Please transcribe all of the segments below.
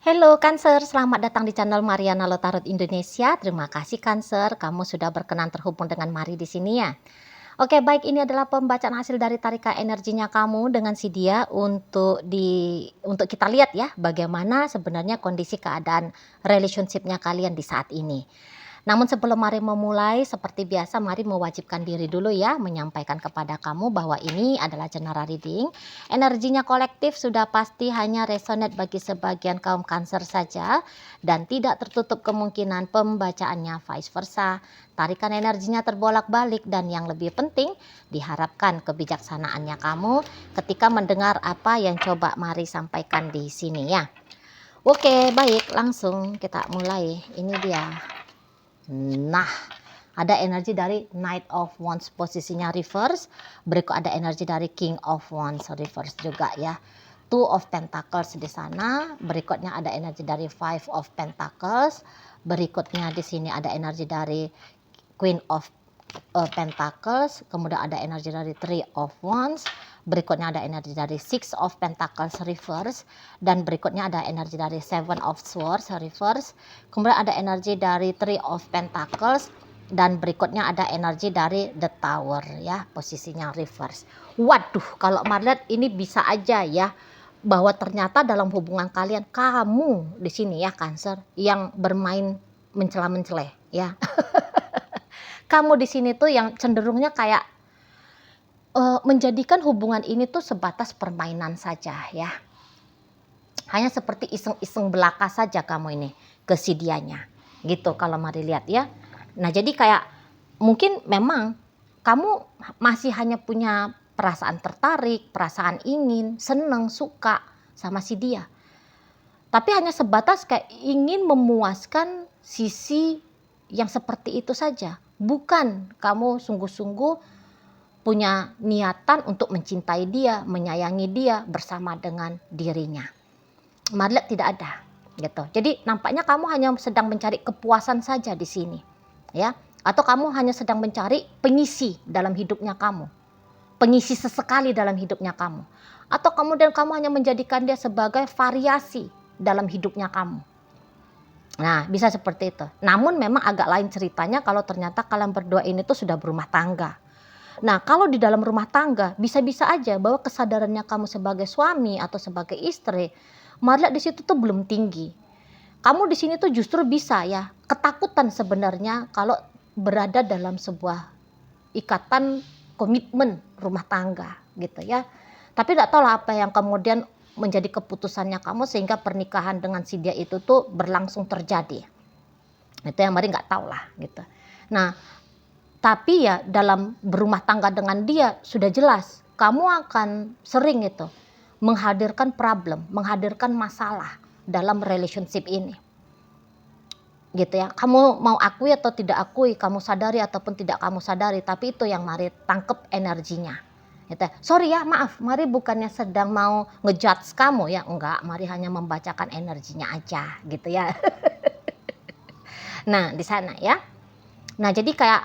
Halo Cancer, selamat datang di channel Mariana Lotarot Indonesia. Terima kasih Cancer, kamu sudah berkenan terhubung dengan Mari di sini ya. Oke, baik, ini adalah pembacaan hasil dari tarikan energinya kamu dengan si dia untuk kita lihat ya bagaimana sebenarnya kondisi keadaan relationship-nya kalian di saat ini. Namun sebelum mari memulai, seperti biasa mari mewajibkan diri dulu ya, menyampaikan kepada kamu bahwa ini adalah general reading. Energinya kolektif sudah pasti hanya resonate bagi sebagian kaum Cancer saja dan tidak tertutup kemungkinan pembacaannya vice versa. Tarikan energinya terbolak-balik dan yang lebih penting diharapkan kebijaksanaannya kamu ketika mendengar apa yang coba mari sampaikan di sini ya. Oke, baik, langsung kita mulai. Ini dia. Nah, ada energi dari Knight of Wands posisinya reverse. Berikut ada energi dari King of Wands reverse juga ya. Two of Pentacles di sana. Berikutnya ada energi dari Five of Pentacles. Berikutnya di sini ada energi dari Queen of Pentacles. Kemudian ada energi dari Three of Wands. Berikutnya ada energi dari Six of Pentacles reverse, dan berikutnya ada energi dari Seven of Swords reverse. Kemudian ada energi dari Three of Pentacles, dan berikutnya ada energi dari The Tower ya, posisinya reverse. Waduh, kalau Marlet ini bisa aja ya bahwa ternyata dalam hubungan kalian kamu di sini ya Cancer yang bermain mencela-menceleh ya. Kamu di sini tuh yang cenderungnya kayak menjadikan hubungan ini tuh sebatas permainan saja ya. Hanya seperti iseng-iseng belaka saja kamu ini ke si dianya. Gitu kalau mari lihat ya. Nah, jadi kayak mungkin memang kamu masih hanya punya perasaan tertarik, perasaan ingin, seneng, suka sama si dia. Tapi hanya sebatas kayak ingin memuaskan sisi yang seperti itu saja. Bukan kamu sungguh-sungguh punya niatan untuk mencintai dia, menyayangi dia bersama dengan dirinya. Marlet tidak ada gitu. Jadi nampaknya kamu hanya sedang mencari kepuasan saja di sini ya, atau kamu hanya sedang mencari pengisi dalam hidupnya kamu, pengisi sesekali dalam hidupnya kamu, atau kemudian kamu hanya menjadikan dia sebagai variasi dalam hidupnya kamu. Nah, bisa seperti itu. Namun memang agak lain ceritanya kalau ternyata kalian berdua ini tuh sudah berumah tangga. Nah, kalau di dalam rumah tangga bisa-bisa aja bahwa kesadarannya kamu sebagai suami atau sebagai istri, Marliat di situ tuh belum tinggi. Kamu di sini tuh justru bisa ya ketakutan sebenarnya kalau berada dalam sebuah ikatan komitmen rumah tangga gitu ya. Tapi tidak tahu lah apa yang kemudian menjadi keputusannya kamu sehingga pernikahan dengan si dia itu tuh berlangsung terjadi. Itu yang Mari nggak tahu lah gitu. Nah, tapi ya dalam berumah tangga dengan dia sudah jelas kamu akan sering itu menghadirkan problem, menghadirkan masalah dalam relationship ini. Gitu ya. Kamu mau akui atau tidak akui, kamu sadari ataupun tidak kamu sadari, tapi itu yang Mari tangkep energinya. Gitu. Sorry ya, maaf, Mari bukannya sedang mau ngejudge kamu ya, enggak, Mari hanya membacakan energinya aja gitu ya. Nah, di sana ya. Nah, jadi kayak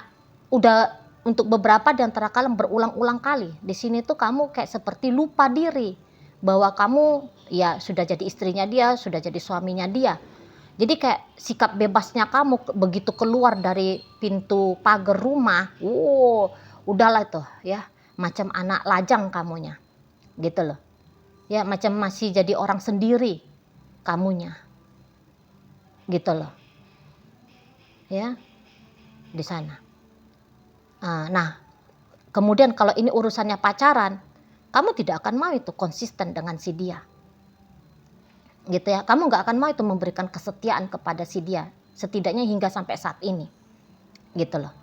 udah untuk beberapa di antara kalian berulang-ulang kali di sini tuh kamu kayak seperti lupa diri bahwa kamu ya sudah jadi istrinya dia, sudah jadi suaminya dia. Jadi kayak sikap bebasnya kamu begitu keluar dari pintu pagar rumah, udahlah tuh ya, macam anak lajang kamunya, gitu loh. Ya macam masih jadi orang sendiri kamunya, gitu loh. Ya, di sana. Nah, kemudian kalau ini urusannya pacaran, kamu tidak akan mau itu konsisten dengan si dia. Gitu ya, kamu nggak akan mau itu memberikan kesetiaan kepada si dia, setidaknya hingga sampai saat ini. Gitu loh.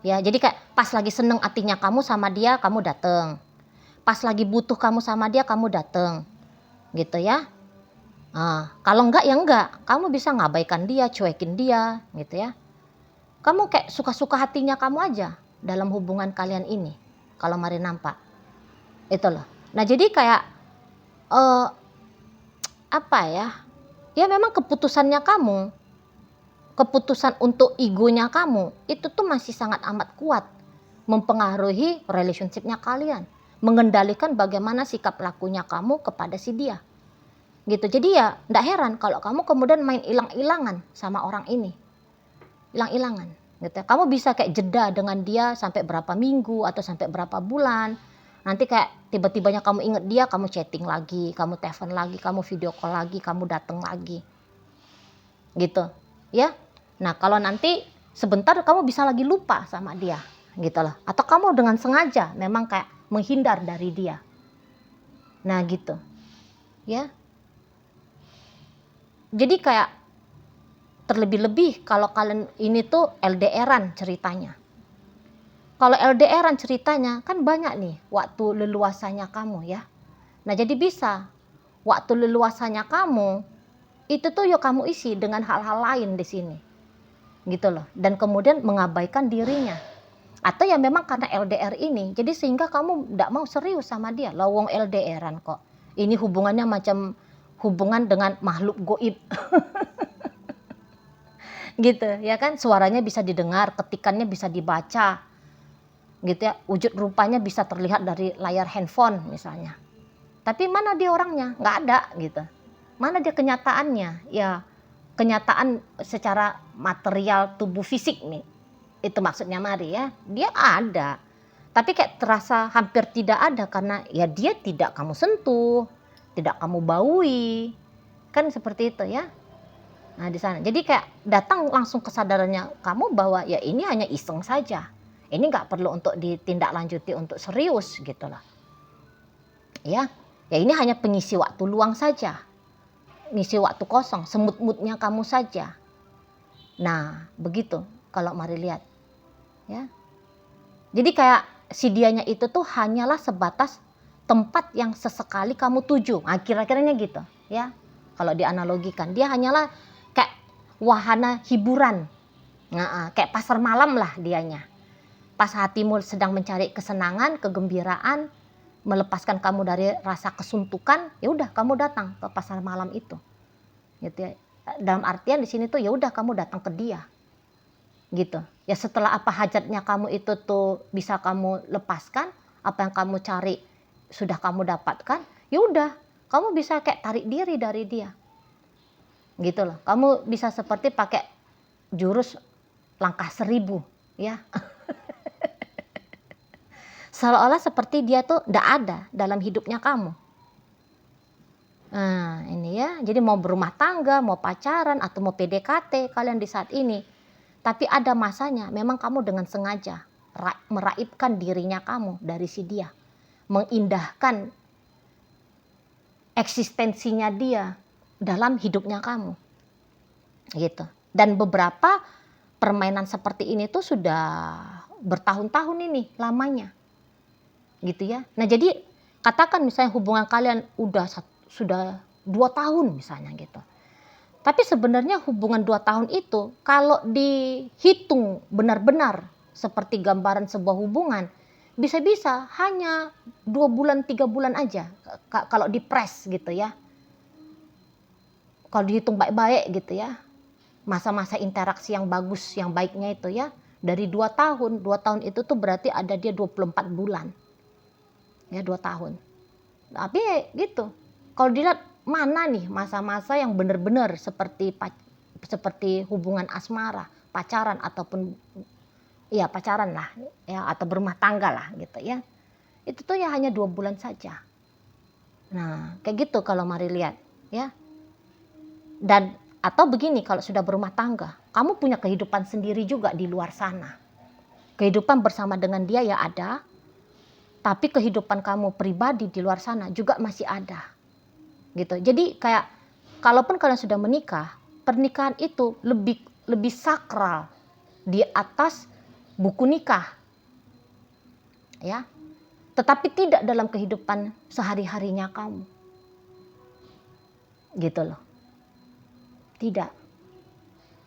Ya, jadi kayak pas lagi seneng hatinya kamu sama dia, kamu dateng. Pas lagi butuh kamu sama dia, kamu dateng. Gitu ya. Kalau enggak ya enggak, kamu bisa ngabaikan dia, cuekin dia, gitu ya. Kamu kayak suka-suka hatinya kamu aja dalam hubungan kalian ini. Kalau Mari nampak. Itu loh. Nah, jadi kayak apa ya? Ya memang keputusannya kamu. Keputusan untuk egonya kamu itu tuh masih sangat amat kuat mempengaruhi relationship-nya kalian, mengendalikan bagaimana sikap lakunya kamu kepada si dia. gitu. Jadi ya nggak heran kalau kamu kemudian main ilang-ilangan sama orang ini, ilang-ilangan gitu. Kamu bisa kayak jeda dengan dia sampai berapa minggu atau sampai berapa bulan. Nanti kayak tiba-tibanya kamu inget dia, kamu chatting lagi, kamu telepon lagi, kamu video call lagi, kamu datang lagi. Gitu. Ya. Nah, kalau nanti sebentar kamu bisa lagi lupa sama dia, gitu loh. Atau kamu dengan sengaja memang kayak menghindar dari dia. Nah, gitu. Ya. Jadi kayak terlebih-lebih kalau kalian ini tuh LDRan ceritanya. Kalau LDRan ceritanya kan banyak nih waktu leluasanya kamu ya. Nah jadi bisa waktu leluasanya kamu itu tuh yuk kamu isi dengan hal-hal lain di sini. Gitu loh. Dan kemudian mengabaikan dirinya. Atau ya memang karena LDR ini jadi sehingga kamu tidak mau serius sama dia. Lawong LDRan kok. Ini hubungannya macam hubungan dengan makhluk goib. Gitu ya kan, suaranya bisa didengar, ketikannya bisa dibaca gitu ya, wujud rupanya bisa terlihat dari layar handphone misalnya, tapi mana dia orangnya, nggak ada gitu. Mana dia kenyataannya, ya kenyataan secara material tubuh fisik nih, itu maksudnya Mari ya, dia ada tapi kayak terasa hampir tidak ada karena ya dia tidak kamu sentuh, tidak kamu baui, kan seperti itu ya. Nah di sana, jadi kayak datang langsung kesadarannya kamu bahwa ya ini hanya iseng saja, ini nggak perlu untuk ditindaklanjuti untuk serius gitu loh. Ya, ya ini hanya pengisi waktu luang saja, ngisi waktu kosong, semut-mutnya kamu saja. Nah begitu kalau Mari lihat, ya. Jadi kayak si dianya itu tuh hanyalah sebatas tempat yang sesekali kamu tuju, nah, kira-kiranya gitu, ya. Kalau dianalogikan, dia hanyalah kayak wahana hiburan. Nah, kayak pasar malam lah dianya. Pas hatimu sedang mencari kesenangan, kegembiraan, melepaskan kamu dari rasa kesuntukan, ya udah kamu datang ke pasar malam itu. Gitu ya. Dalam artian di sini tuh ya udah kamu datang ke dia. Gitu. Ya setelah apa hajatnya kamu itu tuh bisa kamu lepaskan, apa yang kamu cari sudah kamu dapatkan, ya udah kamu bisa kayak tarik diri dari dia. Gitu loh. Kamu bisa seperti pakai jurus langkah 1000 ya. Seolah-olah seperti dia tuh ndak ada dalam hidupnya kamu. Nah ini ya, jadi mau berumah tangga, mau pacaran atau mau PDKT kalian di saat ini, tapi ada masanya memang kamu dengan sengaja meraibkan dirinya kamu dari si dia, mengindahkan eksistensinya dia dalam hidupnya kamu, gitu. Dan beberapa permainan seperti ini tuh sudah bertahun-tahun ini lamanya, gitu ya. Nah jadi katakan misalnya hubungan kalian sudah 2 tahun misalnya gitu. Tapi sebenarnya hubungan 2 tahun itu kalau dihitung benar-benar seperti gambaran sebuah hubungan, bisa-bisa hanya 2 bulan 3 bulan aja kalau dipres gitu ya. Kalau dihitung baik-baik gitu ya. Masa-masa interaksi yang bagus, yang baiknya itu ya, dari 2 tahun. 2 tahun itu tuh berarti ada dia 24 bulan. Ya 2 tahun. Tapi gitu. Kalau dilihat mana nih masa-masa yang benar-benar seperti hubungan asmara, pacaran ataupun ya pacaran lah ya, atau berumah tangga lah gitu ya. Itu tuh ya hanya 2 bulan saja. Nah, kayak gitu kalau Mari lihat ya. Dan atau begini, kalau sudah berumah tangga, kamu punya kehidupan sendiri juga di luar sana. Kehidupan bersama dengan dia ya ada, tapi kehidupan kamu pribadi di luar sana juga masih ada. Gitu. Jadi kayak kalaupun kalian sudah menikah, pernikahan itu lebih sakral di atas buku nikah. Ya. Tetapi tidak dalam kehidupan sehari-harinya kamu. Gitu loh. Tidak.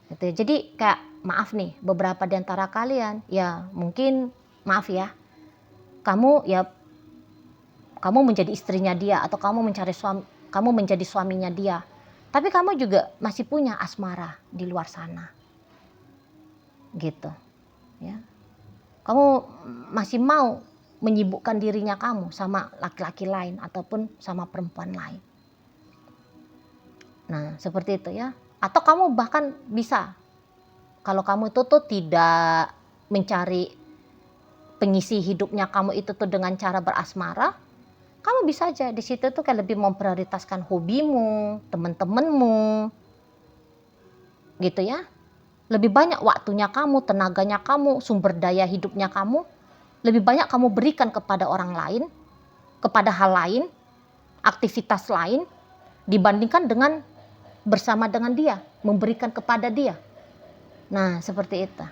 Gitu. Jadi kayak maaf nih, beberapa di antara kalian ya mungkin maaf ya. Kamu menjadi istrinya dia atau kamu menjadi suaminya dia. Tapi kamu juga masih punya asmara di luar sana. Gitu. Ya. Kamu masih mau menyibukkan dirinya kamu sama laki-laki lain ataupun sama perempuan lain. Nah, seperti itu ya. Atau kamu bahkan bisa, kalau kamu itu tuh tidak mencari pengisi hidupnya kamu itu tuh dengan cara berasmara, kamu bisa aja di situ tuh kayak lebih memprioritaskan hobimu, temen-temenmu, gitu ya. Lebih banyak waktunya kamu, tenaganya kamu, sumber daya hidupnya kamu, lebih banyak kamu berikan kepada orang lain, kepada hal lain, aktivitas lain, dibandingkan dengan bersama dengan dia, memberikan kepada dia. Nah, seperti itu.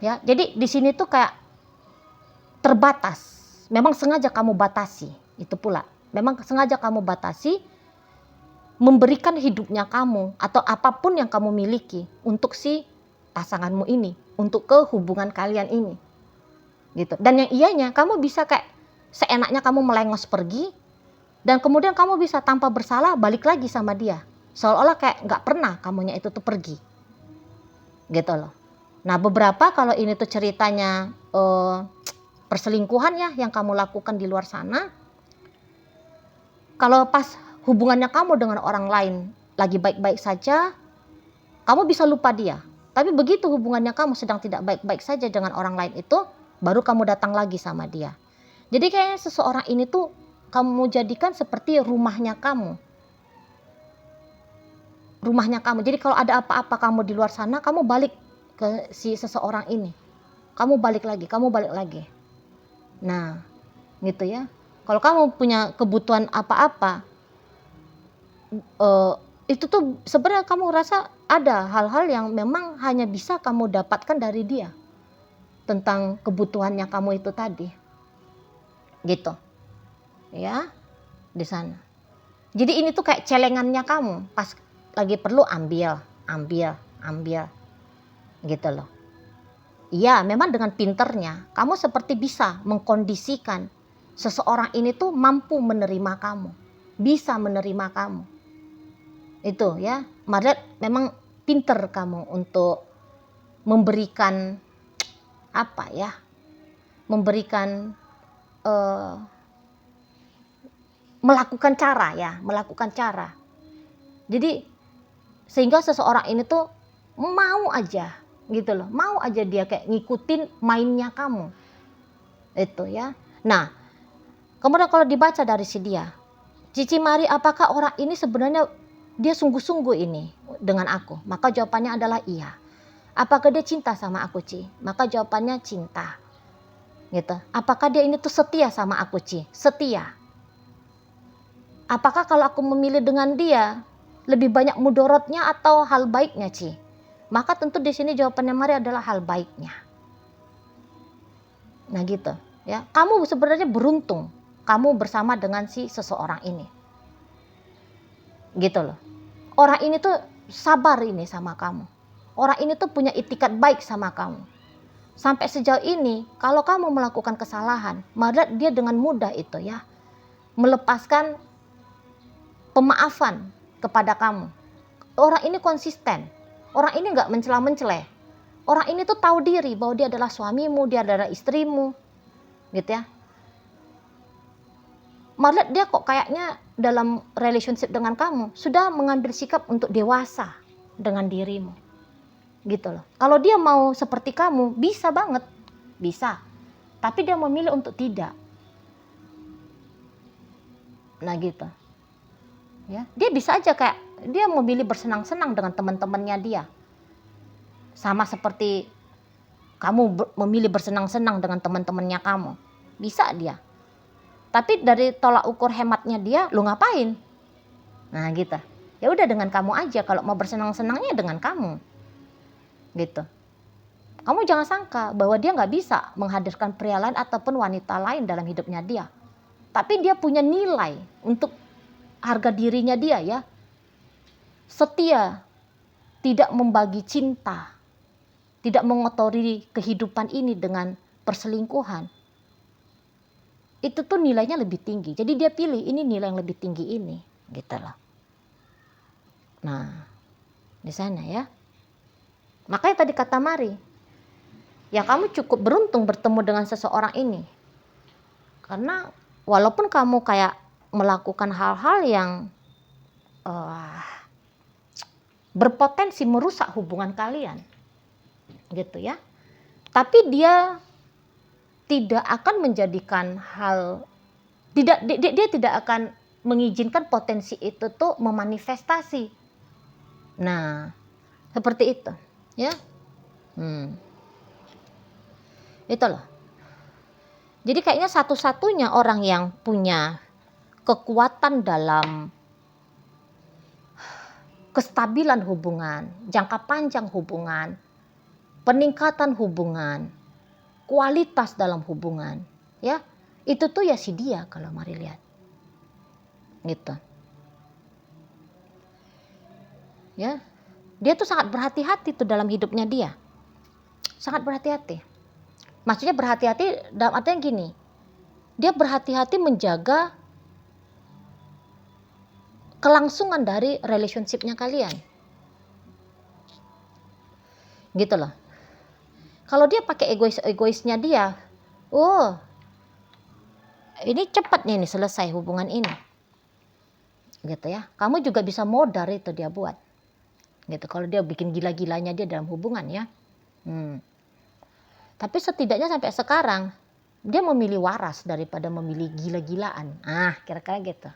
Ya, jadi di sini tuh kayak terbatas. Memang sengaja kamu batasi, itu pula. Memang sengaja kamu batasi memberikan hidupnya kamu atau apapun yang kamu miliki untuk si pasanganmu ini, untuk ke hubungan kalian ini. Gitu. Dan yang iyanya kamu bisa kayak seenaknya kamu melengos pergi dan kemudian kamu bisa tanpa bersalah balik lagi sama dia. Seolah-olah kayak nggak pernah kamunya itu tuh pergi. Gitu loh. Nah, beberapa kalau ini tuh ceritanya perselingkuhan ya yang kamu lakukan di luar sana. Kalau pas hubungannya kamu dengan orang lain lagi baik-baik saja, kamu bisa lupa dia. Tapi begitu hubungannya kamu sedang tidak baik-baik saja dengan orang lain itu, baru kamu datang lagi sama dia. Jadi kayaknya seseorang ini tuh kamu jadikan seperti rumahnya kamu. Rumahnya kamu. Jadi kalau ada apa-apa kamu di luar sana, kamu balik ke si seseorang ini. Kamu balik lagi. Nah, gitu ya. Kalau kamu punya kebutuhan apa-apa, itu tuh sebenarnya kamu rasa ada hal-hal yang memang hanya bisa kamu dapatkan dari dia. Tentang kebutuhannya kamu itu tadi. Gitu. Ya, di sana. Jadi ini tuh kayak celengannya kamu. Pas lagi perlu ambil. Gitu loh. Iya, memang dengan pinternya kamu seperti bisa mengkondisikan seseorang ini tuh mampu menerima kamu, bisa menerima kamu. Itu ya, Maret memang pinter kamu untuk memberikan apa ya, memberikan melakukan cara. Jadi sehingga seseorang ini tuh mau aja gitu loh, mau aja dia kayak ngikutin mainnya kamu. Itu ya. Nah, kemudian kalau dibaca dari si dia, Cici Mari, apakah orang ini sebenarnya dia sungguh-sungguh ini dengan aku? Maka jawabannya adalah iya. Apakah dia cinta sama aku, Ci? Maka jawabannya cinta. Gitu. Apakah dia ini tuh setia sama aku, Ci? Setia. Apakah kalau aku memilih dengan dia lebih banyak mudorotnya atau hal baiknya, Ci? Maka tentu di sini jawabannya Mari adalah hal baiknya. Nah gitu ya. Kamu sebenarnya beruntung kamu bersama dengan si seseorang ini. Gitu loh. Orang ini tuh sabar ini sama kamu. Orang ini tuh punya itikat baik sama kamu. Sampai sejauh ini kalau kamu melakukan kesalahan, maka dia dengan mudah itu ya melepaskan pemaafan kepada kamu. Orang ini konsisten. Orang ini nggak mencela-menceleh. Orang ini tuh tahu diri bahwa dia adalah suamimu, dia adalah istrimu. Gitu ya. Malah dia kok kayaknya dalam relationship dengan kamu sudah mengambil sikap untuk dewasa dengan dirimu. Gitu loh. Kalau dia mau seperti kamu, bisa banget. Bisa. Tapi dia memilih untuk tidak. Nah gitu. Ya, dia bisa aja kayak dia memilih bersenang-senang dengan teman-temannya dia. Sama seperti kamu memilih bersenang-senang dengan teman-temannya kamu. Bisa dia. Tapi dari tolak ukur hematnya dia, lu ngapain? Nah gitu. Ya udah dengan kamu aja, kalau mau bersenang-senangnya dengan kamu. Gitu. Kamu jangan sangka bahwa dia nggak bisa menghadirkan pria lain ataupun wanita lain dalam hidupnya dia. Tapi dia punya nilai untuk harga dirinya dia ya. Setia, tidak membagi cinta, tidak mengotori kehidupan ini dengan perselingkuhan. Itu tuh nilainya lebih tinggi. Jadi dia pilih ini nilai yang lebih tinggi ini, gitu loh. Nah, di sana ya. Makanya tadi kata Mari, ya kamu cukup beruntung bertemu dengan seseorang ini. Karena walaupun kamu kayak melakukan hal-hal yang berpotensi merusak hubungan kalian, gitu ya. Tapi dia tidak akan menjadikan dia tidak akan mengizinkan potensi itu tuh memanifestasi. Nah, seperti itu, ya. Itu loh. Jadi kayaknya satu-satunya orang yang punya kekuatan dalam kestabilan hubungan, jangka panjang hubungan, peningkatan hubungan, kualitas dalam hubungan, ya, itu tuh ya si dia kalau mari lihat. Gitu. Ya. Dia tuh sangat berhati-hati tuh dalam hidupnya dia. Sangat berhati-hati. Maksudnya berhati-hati dalam artinya gini. Dia berhati-hati menjaga kelangsungan dari relationship-nya kalian. Gitu loh. Kalau dia pakai egoisnya dia, ini cepat nih selesai hubungan ini. Gitu ya. Kamu juga bisa modar itu dia buat. Gitu. Kalau dia bikin gila-gilanya dia dalam hubungan ya. Tapi setidaknya sampai sekarang dia memilih waras daripada memilih gila-gilaan. Kira-kira gitu.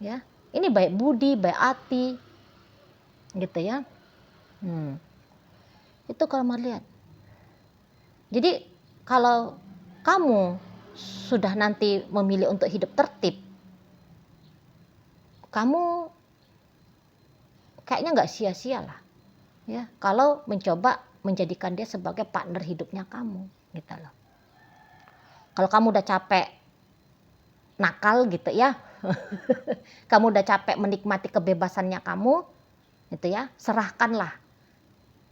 Ya. Ini baik budi, baik hati. Gitu ya. Itu kalau mau lihat. Jadi kalau kamu sudah nanti memilih untuk hidup tertib, kamu kayaknya nggak sia-sia lah, ya, kalau mencoba menjadikan dia sebagai partner hidupnya kamu, gitu loh. Kalau kamu udah capek nakal gitu ya, kamu udah capek menikmati kebebasannya kamu, gitu ya, serahkanlah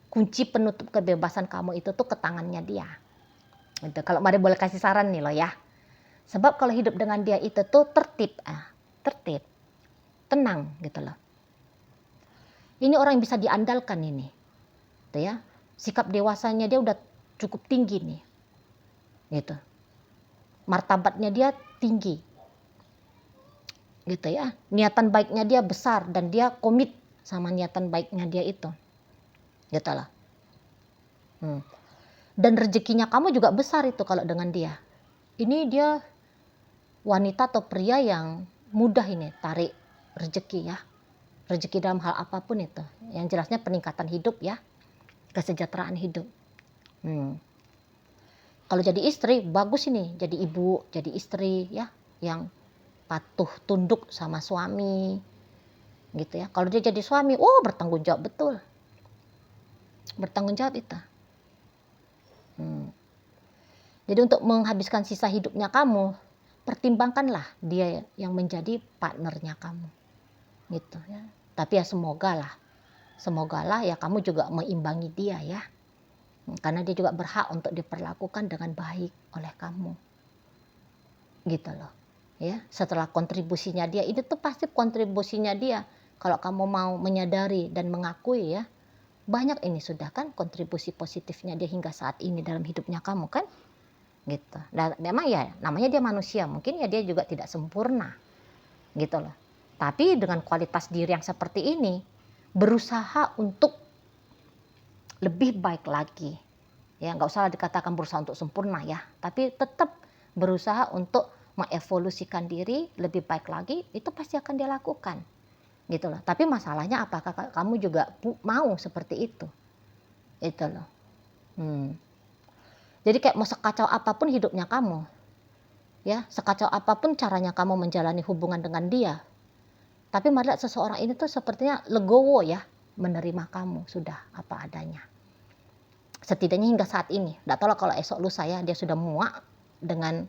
kunci penutup kebebasan kamu itu tuh ke tangannya dia. Gitu. Kalau mari boleh kasih saran nih loh ya. Sebab kalau hidup dengan dia itu tuh tertib, tenang gitu loh. Ini orang yang bisa diandalkan ini. Gitu ya. Sikap dewasanya dia udah cukup tinggi nih. Gitu. Martabatnya dia tinggi. Gitu ya. Niatan baiknya dia besar dan dia komit sama niatan baiknya dia itu. Gitu loh. Dan rezekinya kamu juga besar itu kalau dengan dia. Ini dia wanita atau pria yang mudah ini tarik rezeki ya. Rezeki dalam hal apapun itu. Yang jelasnya peningkatan hidup ya. Kesejahteraan hidup. Kalau jadi istri bagus ini. Jadi ibu, jadi istri ya. Yang patuh tunduk sama suami. Gitu ya. Kalau dia jadi suami, bertanggung jawab betul. Bertanggung jawab itu. Jadi untuk menghabiskan sisa hidupnya kamu, pertimbangkanlah dia yang menjadi partnernya kamu. Gitu ya. Tapi ya semogalah ya kamu juga meimbangi dia ya. Karena dia juga berhak untuk diperlakukan dengan baik oleh kamu. Gitu loh. Ya, setelah kontribusinya dia, ini tuh pasti kontribusinya dia. Kalau kamu mau menyadari dan mengakui ya, banyak ini sudah kan kontribusi positifnya dia hingga saat ini dalam hidupnya kamu kan. Gitu. Dan memang ya namanya dia manusia, mungkin ya dia juga tidak sempurna. Gitu loh. Tapi dengan kualitas diri yang seperti ini, berusaha untuk lebih baik lagi. Ya, nggak usah dikatakan berusaha untuk sempurna ya, tapi tetap berusaha untuk mengevolusikan diri lebih baik lagi, itu pasti akan dia lakukan. Gitu loh. Tapi masalahnya apakah kamu juga mau seperti itu? Itu loh. Jadi kayak mau sekacau apapun hidupnya kamu, ya, sekacau apapun caranya kamu menjalani hubungan dengan dia, tapi melihat seseorang ini tuh sepertinya legowo ya, menerima kamu sudah apa adanya. Setidaknya hingga saat ini. Nggak tahu lah kalau esok lusa ya dia sudah muak dengan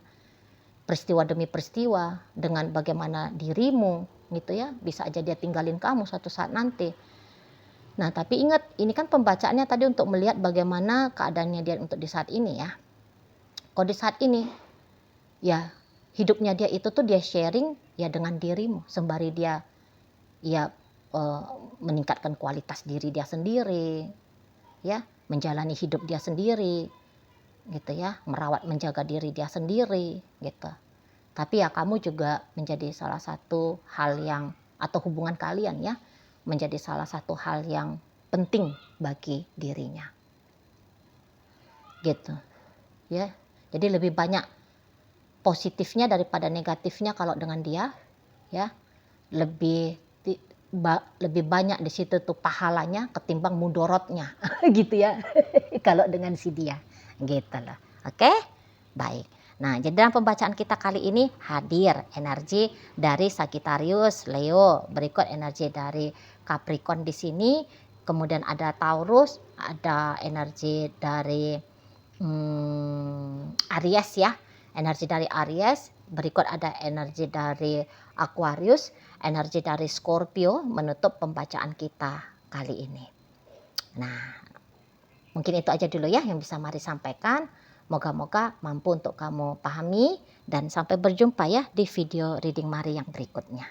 peristiwa demi peristiwa, dengan bagaimana dirimu gitu ya, bisa aja dia tinggalin kamu suatu saat nanti. Nah tapi ingat, ini kan pembacaannya tadi untuk melihat bagaimana keadaannya dia untuk di saat ini ya. Kalau di saat ini ya hidupnya dia itu tuh dia sharing ya dengan dirimu, sembari dia ya meningkatkan kualitas diri dia sendiri ya, menjalani hidup dia sendiri gitu ya, merawat menjaga diri dia sendiri gitu. Tapi ya kamu juga menjadi salah satu hal yang atau hubungan kalian ya menjadi salah satu hal yang penting bagi dirinya. Gitu. Ya. Jadi lebih banyak positifnya daripada negatifnya kalau dengan dia ya. Lebih banyak di situ tuh pahalanya ketimbang mudorotnya gitu ya kalau dengan si dia gitu loh. Oke, baik. Nah, jadi dalam pembacaan kita kali ini hadir energi dari Sagittarius, Leo, berikut energi dari Capricorn di sini, kemudian ada Taurus, ada energi dari Aries ya, energi dari Aries, berikut ada energi dari Aquarius, energi dari Scorpio menutup pembacaan kita kali ini. Nah, mungkin itu aja dulu ya yang bisa Mari sampaikan. Moga-moga mampu untuk kamu pahami dan sampai berjumpa ya di video reading Mari yang berikutnya.